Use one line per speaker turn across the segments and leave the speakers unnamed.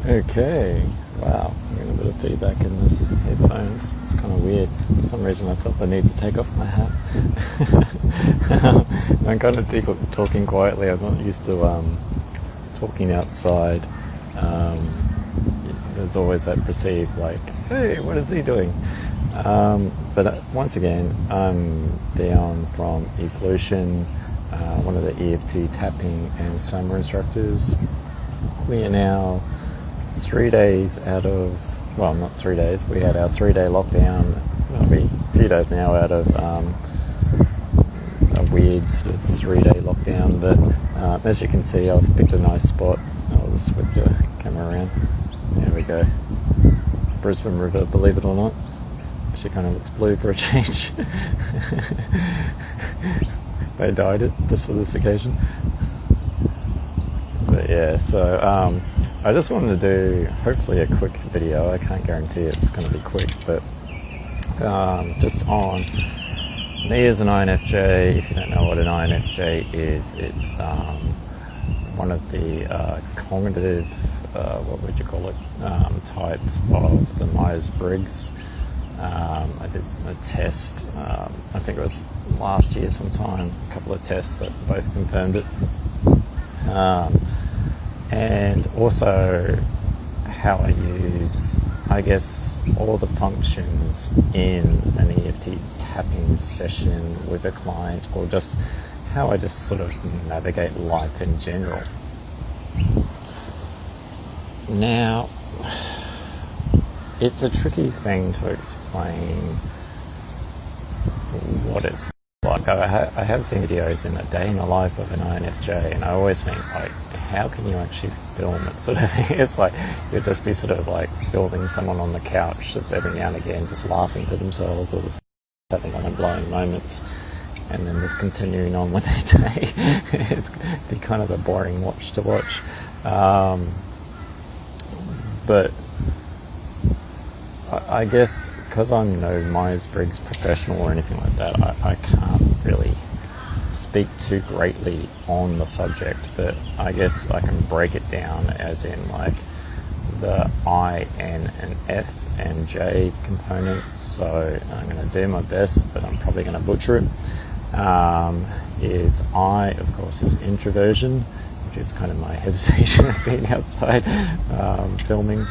Okay, wow, I'm getting a bit of feedback in this headphones. It's kind of weird. For some reason I felt the need to take off my hat. I'm kind of talking quietly. I'm not used to talking outside. There's always that perceived like, hey, what is he doing? But once again, I'm down from Eflowtion, one of the EFT Tapping and Soma instructors. We are now 3 days out of, well, not 3 days, we had our 3-day lockdown. It'll be a few days now out of a weird sort of 3-day lockdown. But as you can see, I've picked a nice spot. I'll just whip the camera around. There we go. Brisbane River, believe it or not. Actually kind of looks blue for a change. They dyed it just for this occasion. But yeah, so I just wanted to do hopefully a quick video. I can't guarantee it's going to be quick, but just on me as an INFJ. If you don't know what an INFJ is, it's one of the cognitive, what would you call it, types of the Myers-Briggs. I did a test, I think it was last year sometime, a couple of tests that both confirmed it. And also how I use, I guess, all the functions in an EFT tapping session with a client, or just how I just sort of navigate life in general. Now, it's a tricky thing to explain what it's like. I have seen videos in a day in the life of an INFJ, and I always think, like, how can you actually film it, sort of thing? It's like you'd just be sort of like filming someone on the couch just every now and again, just laughing to themselves, or just having mind-blowing moments, and then just continuing on with their day. It's be kind of a boring watch to watch. But I guess because I'm no Myers-Briggs professional or anything like that, I can't really speak too greatly on the subject, but I guess I can break it down as in like the I, N, and F and J components. So I'm going to do my best, but I'm probably going to butcher it. Is I, of course, is introversion, which is kind of my hesitation of being outside filming.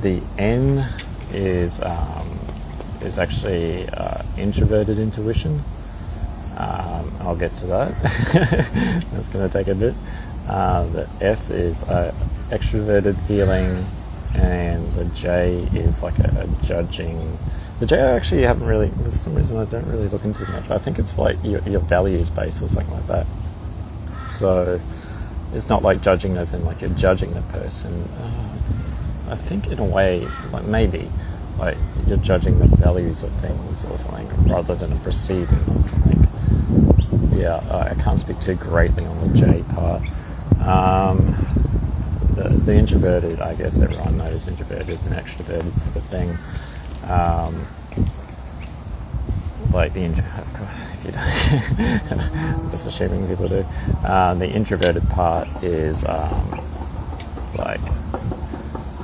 The N is actually introverted intuition. I'll get to that. That's going to take a bit. The F is extroverted feeling, and the J is like a judging. The J I actually haven't really, for some reason I don't really look into it much. I think it's like your values based or something like that. So it's not like judging as in like you're judging the person. I think in a way, like maybe, like you're judging the values of things or something, rather than a perceiving of something. Yeah, I can't speak too greatly on the J part. The introverted, I guess everyone knows introverted and extroverted sort of thing. Like the of course, if you don't, I'm just assuming people do. The introverted part is like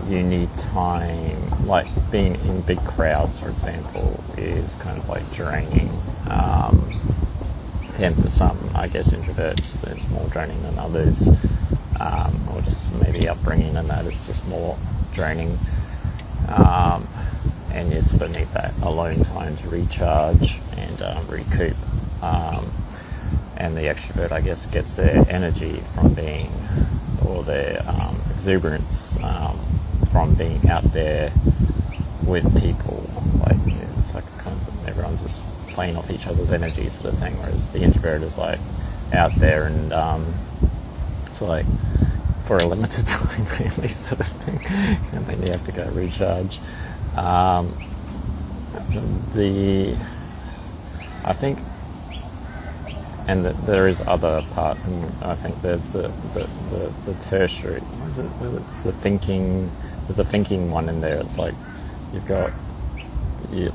you need time, like being in big crowds, for example, is kind of like draining. And for some, I guess, introverts, it's more draining than others, or just maybe upbringing and that is just more draining. And you sort of need that alone time to recharge and recoup. And the extrovert, I guess, gets their energy from being, or their exuberance from being out there with people. Like, it's like kind of everyone's just playing off each other's energy sort of thing, whereas the introvert is like out there and it's like for a limited time really sort of thing, and then you have to go recharge. I think, and there is other parts, and I think there's the tertiary, what is it? It's the thinking. There's a thinking one in there. It's like you've got your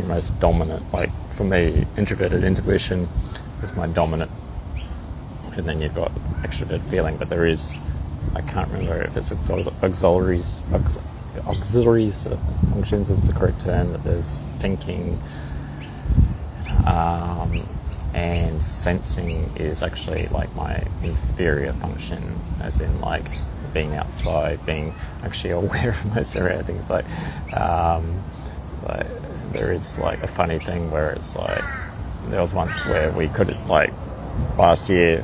most dominant. Like for me, introverted intuition is my dominant, and then you've got extrovert feeling. But there is I can't remember if it's auxiliaries functions is the correct term, that there's thinking, and sensing is actually like my inferior function, as in like being outside, being actually aware of most area things. Like there is like a funny thing where it's like, there was once where we could, like last year,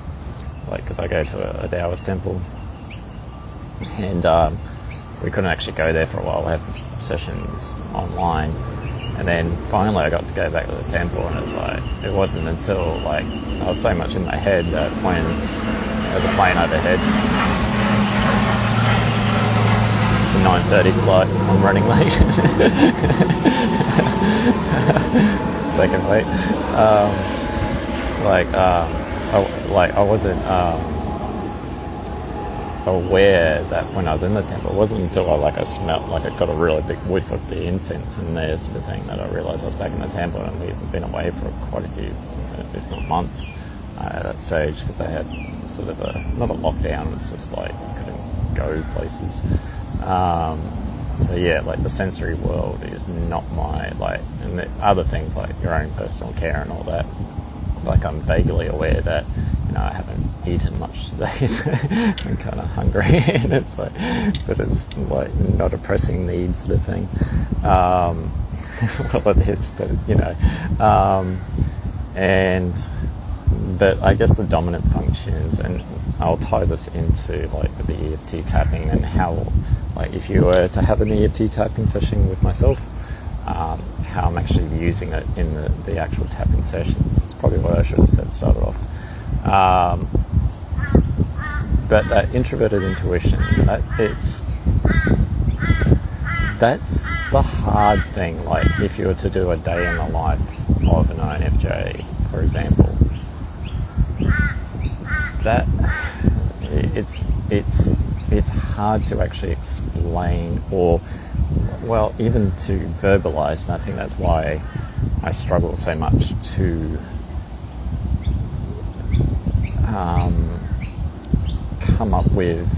like because I go to a Taoist temple, and we couldn't actually go there for a while. We had sessions online, and then finally I got to go back to the temple, and it's like, it wasn't until like I was so much in my head that when there's a plane overhead, it's a 9:30 flight, I'm running late. They can wait. I wasn't aware that when I was in the temple, it wasn't until I smelt, like I got a really big whiff of the incense in there sort of thing, that I realised I was back in the temple, and we'd been away for quite a few, if not months, at that stage, because they had sort of not a lockdown, it's just like you couldn't go places. So yeah, like the sensory world is not my, like, and the other things like your own personal care and all that, like I'm vaguely aware that, you know, I haven't eaten much today, so I'm kind of hungry, and it's like, but it's like not a pressing need sort of thing. Well, it is, but you know, but I guess the dominant functions, and I'll tie this into like with the EFT tapping, and how, like, if you were to have an EFT tapping session with myself, how I'm actually using it in the actual tapping sessions. It's probably what I should have said started off. But that introverted intuition, that's the hard thing. Like if you were to do a day in the life of an INFJ, for example, that it's hard to actually explain, or well, even to verbalize, and I think that's why I struggle so much to come up with,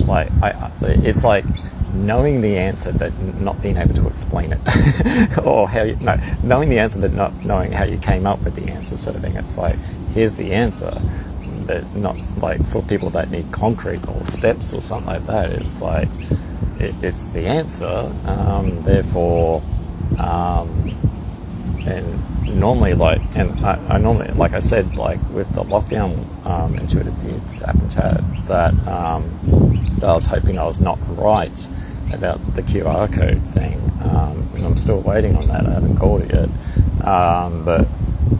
like, it's like knowing the answer but not being able to explain it, or knowing the answer but not knowing how you came up with the answer, sort of thing. It's like, here's the answer, but not like for people that need concrete or steps or something like that. It's like it's the answer, therefore, and normally, like, and I normally, like I said, like with the lockdown, intuitive tapping chat, that I was hoping I was not right about the QR code thing, and I'm still waiting on that. I haven't called it yet, but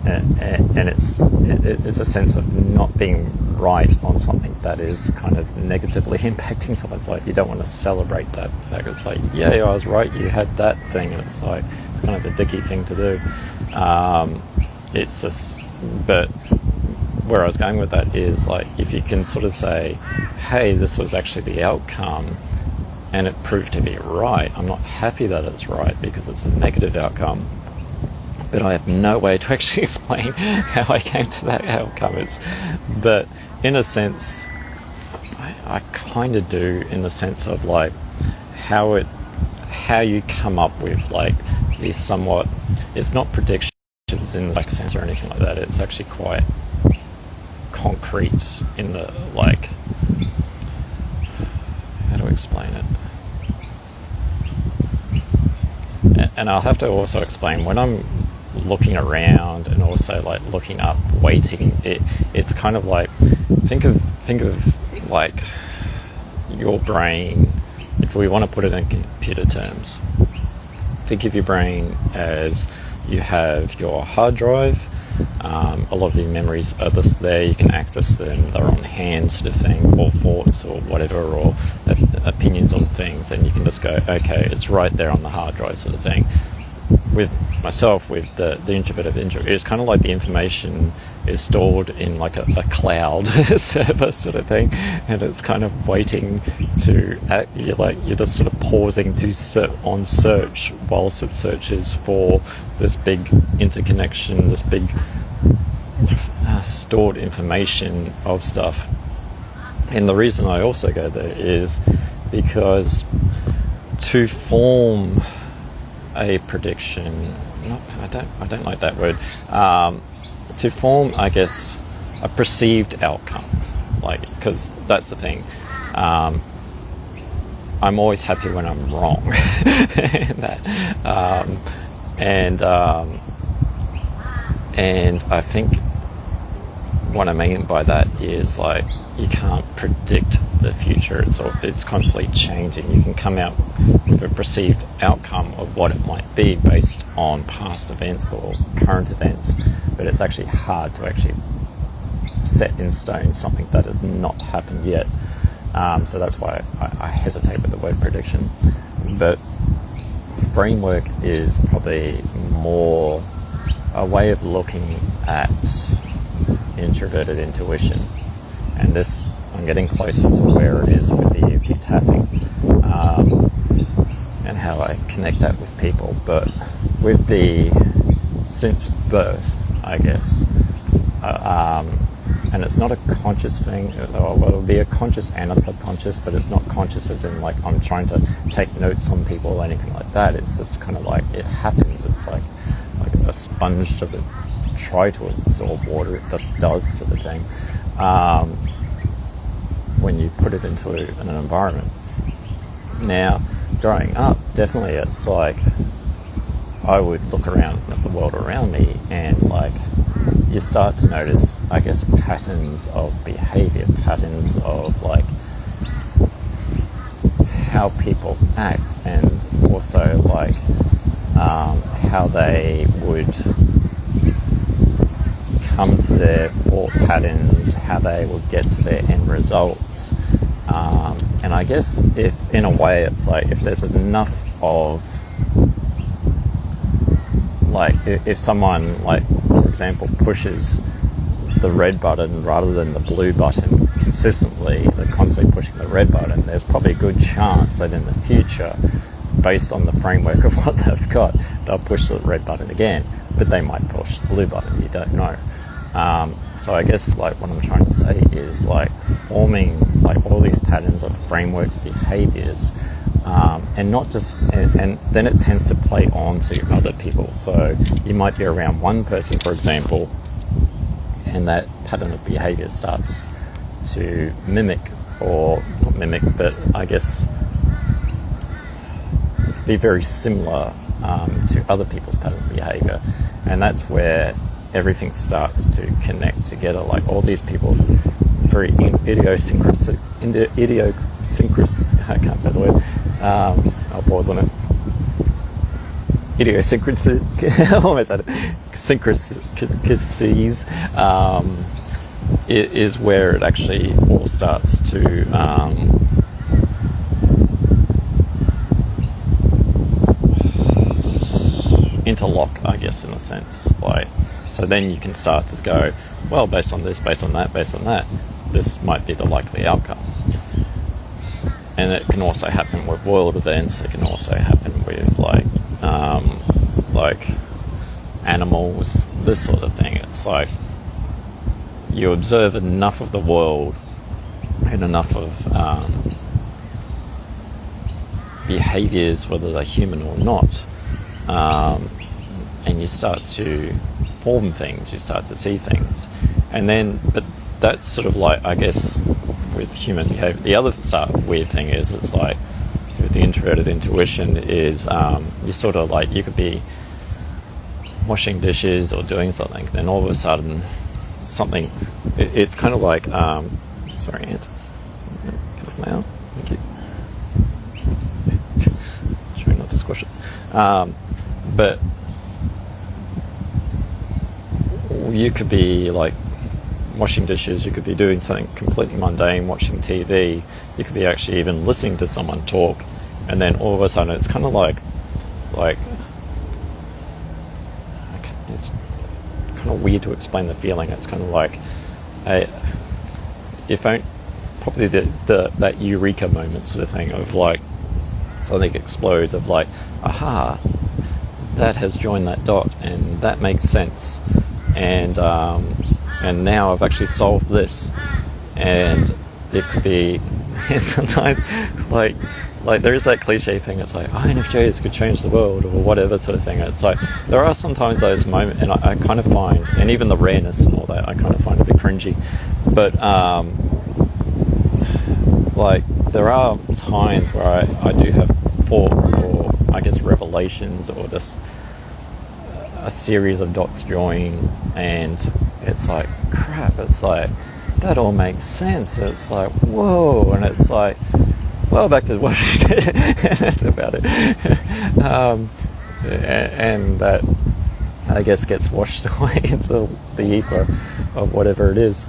and it's a sense of not being right on something that is kind of negatively impacting someone. It's like you don't want to celebrate that fact. It's like, yeah, I was right, you had that thing, and it's like, it's kind of a dicky thing to do. It's just, but where I was going with that is, like, if you can sort of say, hey, this was actually the outcome and it proved to be right, I'm not happy that it's right because it's a negative outcome, but I have no way to actually explain how I came to that outcome. But in a sense, I kind of do, in the sense of like how you come up with like these somewhat, it's not predictions in like sense or anything like that. It's actually quite concrete in the, like, how to explain it. And I'll have to also explain, when I'm looking around and also like looking up, waiting, it's kind of like, think of like your brain, if we want to put it in computer terms, think of your brain as you have your hard drive. A lot of your memories are just there, you can access them, they're on hand sort of thing, or thoughts or whatever, or opinions on things, and you can just go, okay, it's right there on the hard drive sort of thing. With myself, with the introverted introvert, it's kind of like the information is stored in like a cloud server sort of thing, and it's kind of waiting to act. You're just sort of pausing to on search whilst it searches for this big interconnection, this big stored information of stuff. And the reason I also go there is because to form a prediction, I don't like that word, to form, I guess, a perceived outcome, like, because that's the thing, I'm always happy when I'm wrong. And I think what I mean by that is, like, you can't predict the future. It's constantly changing. You can come out with a perceived outcome of what it might be based on past events or current events, but it's actually hard to actually set in stone something that has not happened yet. So that's why I hesitate with the word prediction. But framework is probably more a way of looking at introverted intuition. And this, I'm getting closer to where it is with the EFT tapping, and how I connect that with people. But with the since birth, I guess, and it's not a conscious thing. Well, it'll be a conscious and a subconscious, but it's not conscious as in, like, I'm trying to take notes on people or anything like that. It's just kind of like it happens. It's like a sponge doesn't try to absorb water, it just does, sort of thing. When you put it into an environment. Now, growing up, definitely it's like I would look around at the world around me, and, like, you start to notice, I guess, patterns of behavior, patterns of, like, how people act, and also, like, how they would come to their thought patterns, how they would get to their end results. And I guess if, in a way, it's like if there's enough of, like, if someone, like, for example, pushes the red button rather than the blue button consistently, they're constantly pushing the red button, there's probably a good chance that in the future, based on the framework of what they've got, they'll push the red button again, but they might push the blue button, you don't know. So I guess, like, what I'm trying to say is, like, forming, like, all these patterns of frameworks, behaviors, and not just, and then it tends to play on to other people. So you might be around one person, for example, and that pattern of behavior starts to mimic, or not mimic, but I guess be very similar to other people's patterns of behavior. And that's where everything starts to connect together. Like, all these people's very idiosyncrasies, I can't say the word, I'll pause on it. Idiosyncrasies, almost had it. Syncrasies, is where it actually all starts to interlock, I guess, in a sense. Like, so then you can start to go, well, based on this, based on that, this might be the likely outcome. And it can also happen with world events. It can also happen with, like animals, this sort of thing. It's like you observe enough of the world and enough of behaviors, whether they're human or not, and you start to form things, you start to see things. And then, but that's sort of like, I guess, with human behavior. The other weird thing is, it's like with the introverted intuition is you sort of, like, you could be washing dishes or doing something, then all of a sudden something, it's kind of like sorry, Ant, get off my arm, thank you. Trying not to squash it. But you could be, like, washing dishes, you could be doing something completely mundane, watching TV, you could be actually even listening to someone talk, and then all of a sudden it's kind of like it's kind of weird to explain the feeling. It's kind of like probably that eureka moment sort of thing, of, like, something explodes, of, like, aha, that has joined that dot, and that makes sense, and now I've actually solved this. And it could be, and sometimes like there is that cliche thing, it's like, oh, INFJs could change the world or whatever sort of thing. It's like there are sometimes those moments, and I kind of find, and even the rareness and all that, I kind of find a bit cringy, but like there are times where I do have thoughts, or I guess revelations, or just a series of dots join, and it's like, crap, it's like that all makes sense. It's like, whoa, and it's like, well, back to Washington, and that's about it. And that, I guess, gets washed away into the ether of whatever it is.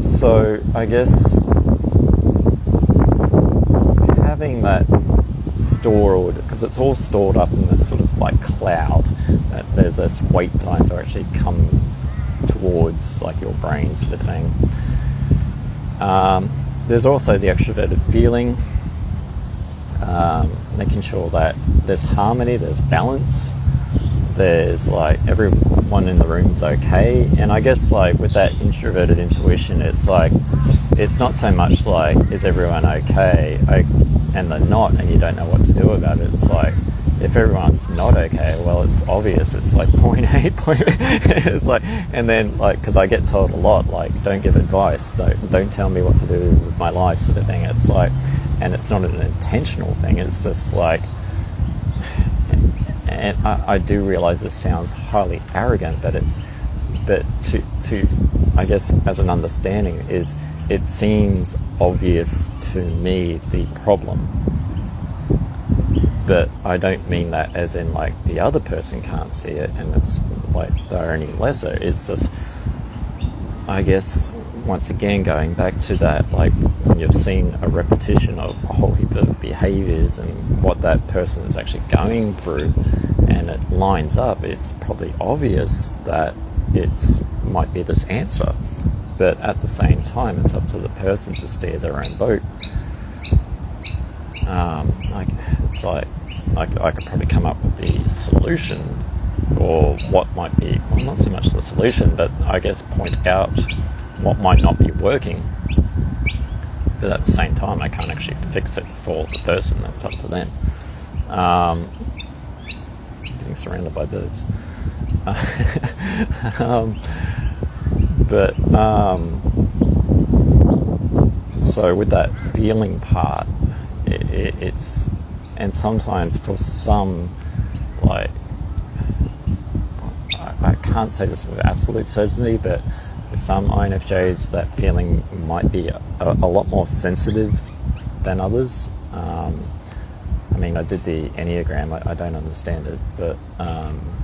So I guess having that stored, because it's all stored up in this sort of like cloud, that there's this wait time to actually come towards like your brain sort of thing. There's also the extroverted feeling, making sure that there's harmony, there's balance, there's like everyone in the room's okay. And I guess like with that introverted intuition, it's like, it's not so much like, is everyone okay? And they're not, and you don't know what to do about it. It's like, if everyone's not okay, well, it's obvious. It's like point A, point B. It's like, and then like, because I get told a lot, like, don't give advice, don't tell me what to do with my life, sort of thing. It's like, and it's not an intentional thing. It's just like, and I do realize this sounds highly arrogant, but to I guess as an understanding is, it seems obvious to me the problem. But I don't mean that as in like the other person can't see it and it's like they're any lesser. It's just, I guess, once again going back to that, like when you've seen a repetition of a whole heap of behaviours and what that person is actually going through, and it lines up, it's probably obvious that it's might be this answer. But at the same time, it's up to the person to steer their own boat. It's like I could probably come up with the solution, or what might be, well, not so much the solution, but I guess point out what might not be working. But at the same time, I can't actually fix it for the person. That's up to them. Being surrounded by birds. So with that feeling part, it's, and sometimes for some, like, I can't say this with absolute certainty, but with some INFJs, that feeling might be a lot more sensitive than others. I mean, I did the Enneagram, I don't understand it, but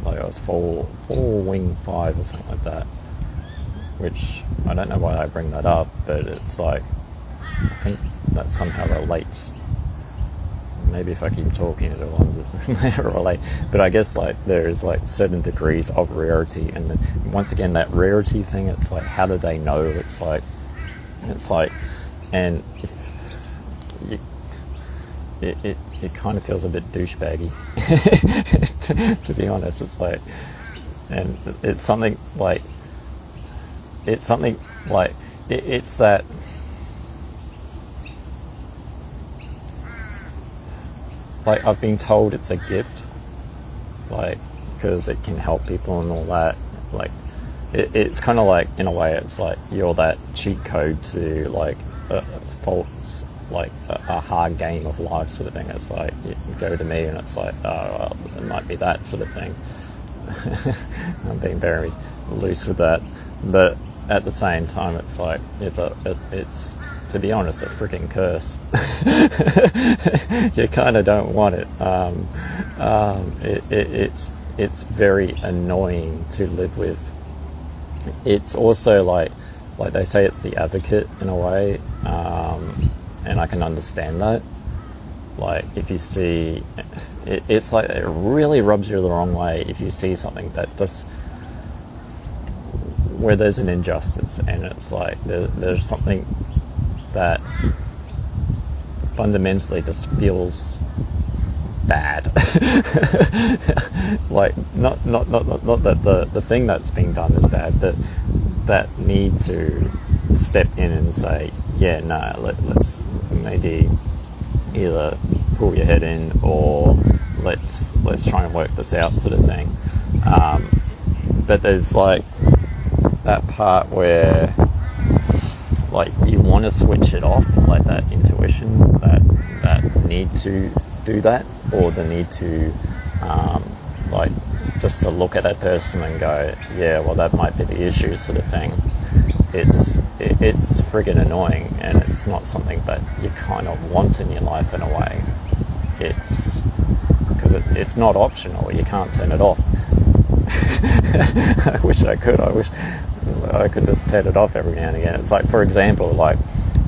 like I was 4 wing 5 or something like that, which I don't know why I bring that up, but it's like, I think that somehow relates. Maybe if I keep talking, it'll relate. But I guess like there's like certain degrees of rarity, and then, once again, that rarity thing, it's like, how do they know? It's like, and if it kind of feels a bit douchebaggy, to be honest. It's like, and it's something like it's that. Like, I've been told it's a gift, like, because it can help people and all that. Like, it's kind of like, in a way, it's like you're that cheat code to like a hard game of life sort of thing. It's like, you go to me and it's like, oh, well, it might be that sort of thing. I'm being very loose with that, but at the same time, it's like it's to be honest, a freaking curse. You kind of don't want it. It's very annoying to live with. It's also like they say, it's the advocate in a way, and I can understand that. Like, if you see, it's like it really rubs you the wrong way if you see something that just, where there's an injustice, and it's like there's something that fundamentally just feels bad. Like not that the thing that's being done is bad, but that need to step in and say, yeah, no, let's maybe either pull your head in, or let's try and work this out, sort of thing. But there's like that part where like you want to switch it off, like that intuition, that need to do that, or the need to like just to look at that person and go, yeah, well, that might be the issue, sort of thing. It's friggin' annoying, and it's not something that you kind of want in your life in a way. It's because it's not optional. You can't turn it off. I wish I could. I wish I could just turn it off every now and again. It's like, for example, like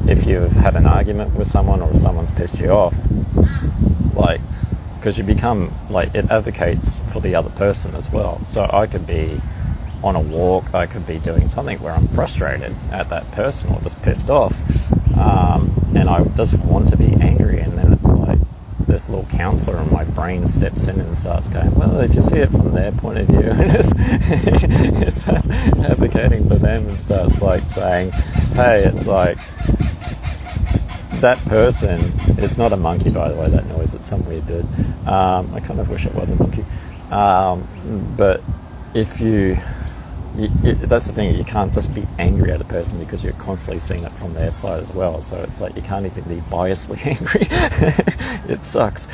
if you've had an argument with someone, or if someone's pissed you off, like, because you become like, it advocates for the other person as well. So I could be on a walk, I could be doing something where I'm frustrated at that person or just pissed off, and I just want to be angry, and then it's like this little counselor in my brain steps in and starts going, well, if you see it from their point of view, it starts advocating for them and starts like saying, hey, it's like that person, it's not a monkey, by the way, that noise, it's some weird bird. I kind of wish it was a monkey. But if that's the thing, you can't just be angry at a person because you're constantly seeing it from their side as well. So it's like you can't even be biasedly angry. It sucks.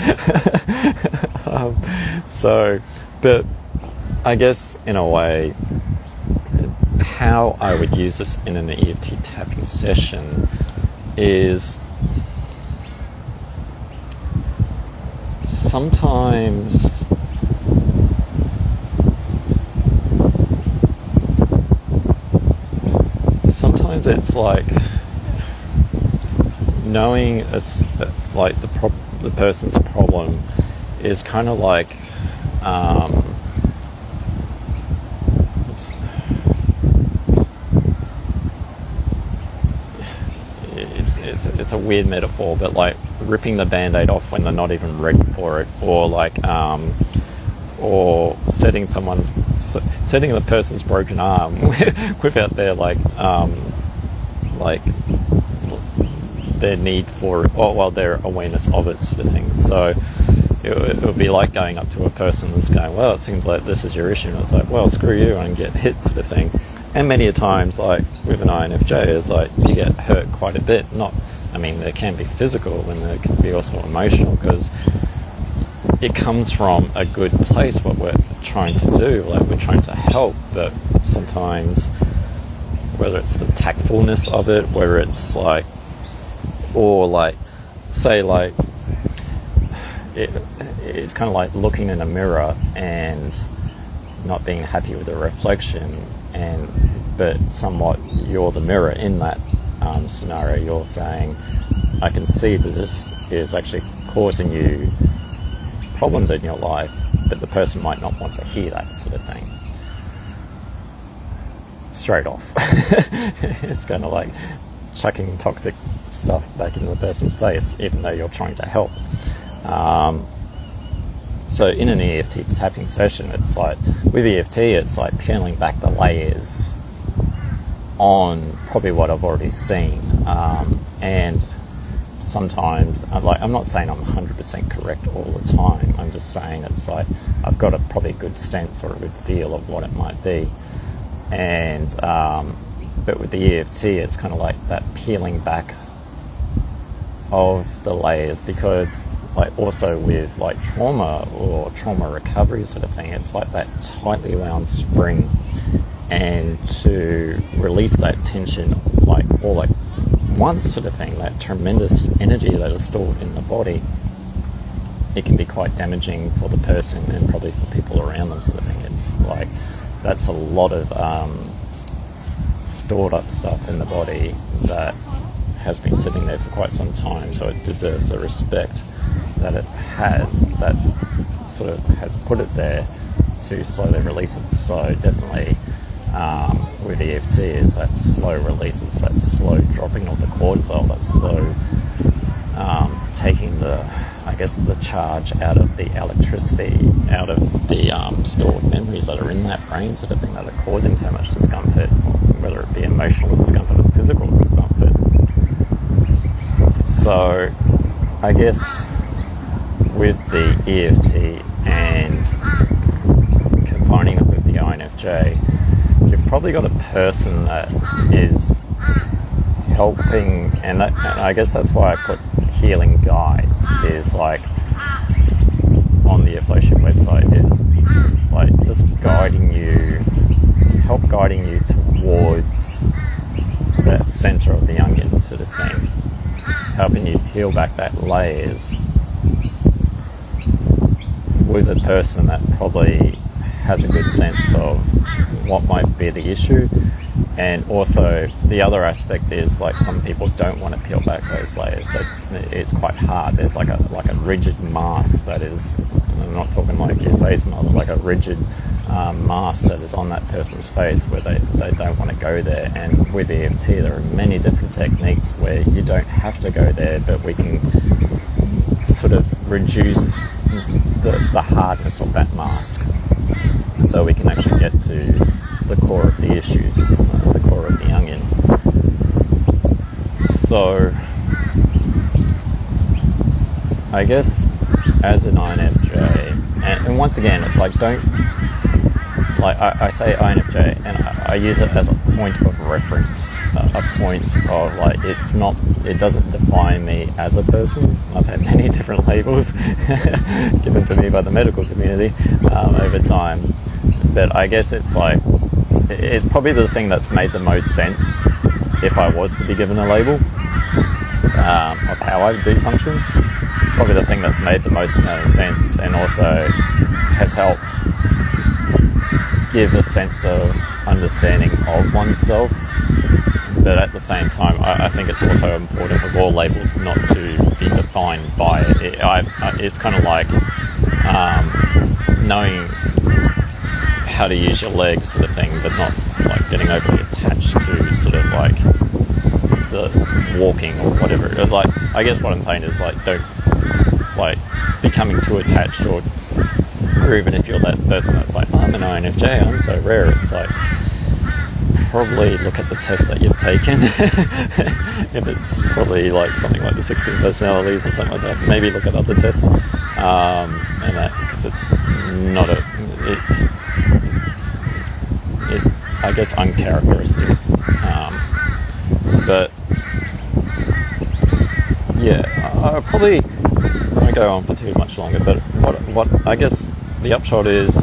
But I guess in a way, how I would use this in an EFT tapping session is sometimes it's like knowing it's like the person's problem is kind of like it's a weird metaphor, but like ripping the band-aid off when they're not even ready for it, or like or setting the person's broken arm without their like their need for it, or well, their awareness of it, sort of thing. So it would be like going up to a person that's going, well, it seems like this is your issue, and it's like, well, screw you, and get hit, sort of thing. And many a times, like with an INFJ, is like you get hurt quite a bit. There can be physical, and there can be also emotional, because it comes from a good place, what we're trying to do, like we're trying to help, but sometimes, whether it's the tactfulness of it, whether it's like, or like, say like, it's kind of like looking in a mirror and not being happy with the reflection, but somewhat you're the mirror in that scenario. You're saying, I can see that this is actually causing you problems in your life, but the person might not want to hear that, sort of thing. Straight off. It's kind of like chucking toxic stuff back into the person's face, even though you're trying to help. So in an EFT tapping session, it's like, with EFT, it's like peeling back the layers on probably what I've already seen. And sometimes, I'm not saying I'm 100% correct all the time. I'm just saying it's like I've got probably a good sense or a good feel of what it might be. And but with the EFT, it's kind of like that peeling back of the layers, because like also with like trauma or trauma recovery sort of thing, it's like that tightly wound spring, and to release that tension like all like once, sort of thing, that tremendous energy that is stored in the body, it can be quite damaging for the person and probably for people around them, sort of thing. It's like that's a lot of stored up stuff in the body that has been sitting there for quite some time, so it deserves the respect that it had, that sort of has put it there to slowly release it. So definitely with EFT is that slow release, it's that slow dropping of the cortisol, that slow taking the I guess, the charge out of the electricity, out of the stored memories that are in that brain sort of thing that are causing so much discomfort, whether it be emotional discomfort or physical discomfort. So I guess with the EFT and combining it with the INFJ, you've probably got a person that is helping, and I guess that's why I put healing guides, is like on the Eflowtion website, is like just help guiding you towards that center of the onion sort of thing, helping you peel back that layers with a person that probably has a good sense of what might be the issue. And also the other aspect is, like, some people don't want to peel back those layers. It's quite hard. There's like a rigid mask that is, I'm not talking like your face model, like a rigid mask that is on that person's face where they don't want to go there. And with EFT, there are many different techniques where you don't have to go there, but we can sort of reduce the hardness of that mask, so we can actually get to the core of the issues, the core of the onion. So I guess as an INFJ, and once again, it's like, don't, like, I say INFJ and I use it as a point of reference, a point of, like, it doesn't define me as a person. I've had many different labels given to me by the medical community over time, but I guess it's like, it's probably the thing that's made the most sense if I was to be given a label of how I do function. It's probably the thing that's made the most amount of sense, and also has helped give a sense of understanding of oneself. But at the same time, I think it's also important for all labels not to be defined by it. It's kind of like knowing how to use your legs sort of thing, but not like getting overly attached to sort of like the walking or whatever. Like, I guess what I'm saying is, like, don't like becoming too attached, or even if you're that person that's like, I'm an INFJ, I'm so rare, it's like, probably look at the test that you've taken. If it's probably like something like the 16 personalities or something like that, maybe look at other tests, and that, because it's not I guess uncharacteristic. But yeah, I probably won't go on for too much longer, but what I guess the upshot is,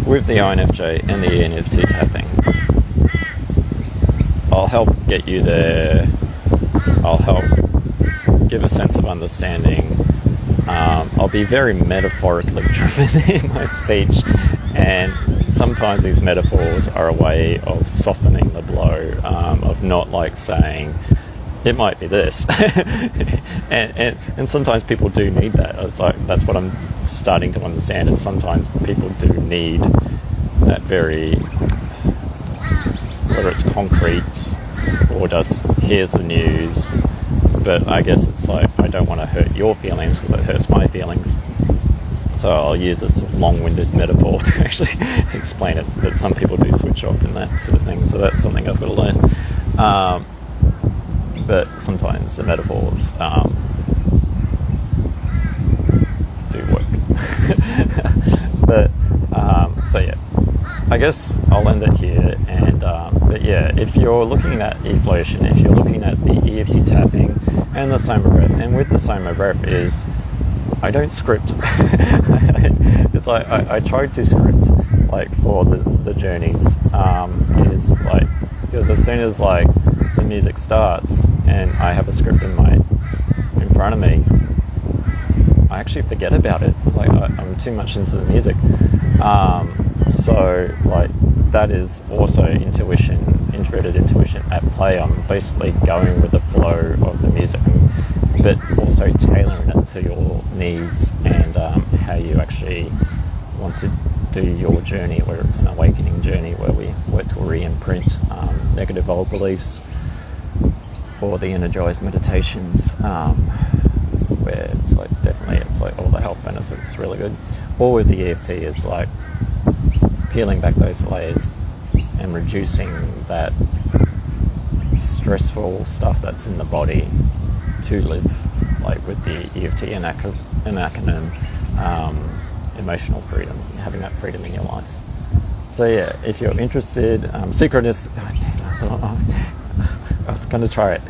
with the INFJ and the EFT tapping, I'll help get you there. I'll help give a sense of understanding. I'll be very metaphorically driven in my speech, and sometimes these metaphors are a way of softening the blow, of not like saying, it might be this. and sometimes people do need that. It's like, that's what I'm starting to understand, is sometimes people do need that very, whether it's concrete or just, here's the news. But I guess it's like, I don't want to hurt your feelings because it hurts my feelings. So I'll use this long-winded metaphor to actually explain it. But some people do switch off in that sort of thing. So that's something I've got to learn. But sometimes the metaphors do work. But so yeah, I guess I'll end it here. And but yeah, if you're looking at Eflowtion, if you're looking at the EFT tapping and the Soma breath, and with the Soma breath is, I don't script. It's like I tried to script, like, for the journeys. Is like, because as soon as like the music starts and I have a script in front of me, I actually forget about it. Like, I'm too much into the music. So like, that is also introverted intuition at play. I'm basically going with the flow of the music, but also tailoring it to your needs and how you actually want to do your journey, whether it's an awakening journey where we work to re-imprint negative old beliefs, or the energized meditations. where it's like definitely it's like all the health benefits. It's really good. Or with the EFT is like peeling back those layers and reducing that stressful stuff that's in the body to live, like with the EFT an acronym, emotional freedom, having that freedom in your life. So yeah, if you're interested, synchronous. I was going to try it.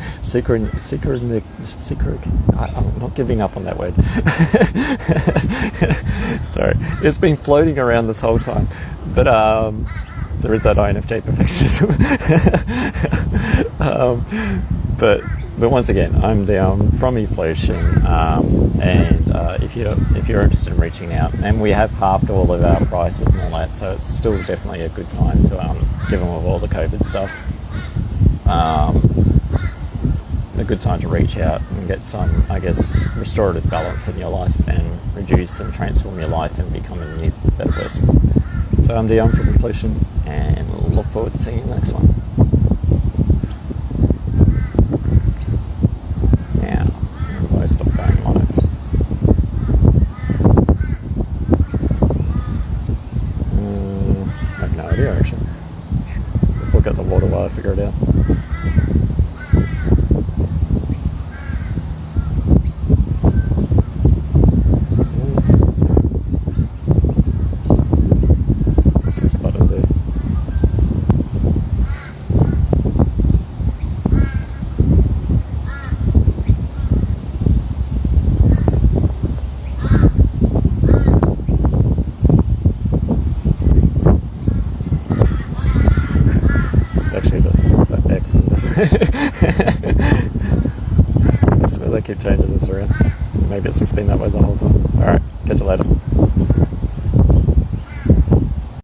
I'm not giving up on that word. Sorry, it's been floating around this whole time, but there is that INFJ perfectionism. But once again, I'm from Eflowtion, and if you're interested in reaching out, and we have halved all of our prices and all that, so it's still definitely a good time to given with all the COVID stuff. A good time to reach out and get some, I guess, restorative balance in your life and reduce and transform your life and become a new, better person. So I'm Dion from Eflowtion, and look forward to seeing you in the next one. Now, I'm going to stop going live. I have no idea actually. Let's look at the water while I figure it out. I guess I keep changing this around. Maybe it's just been that way the whole time. Alright, catch you later.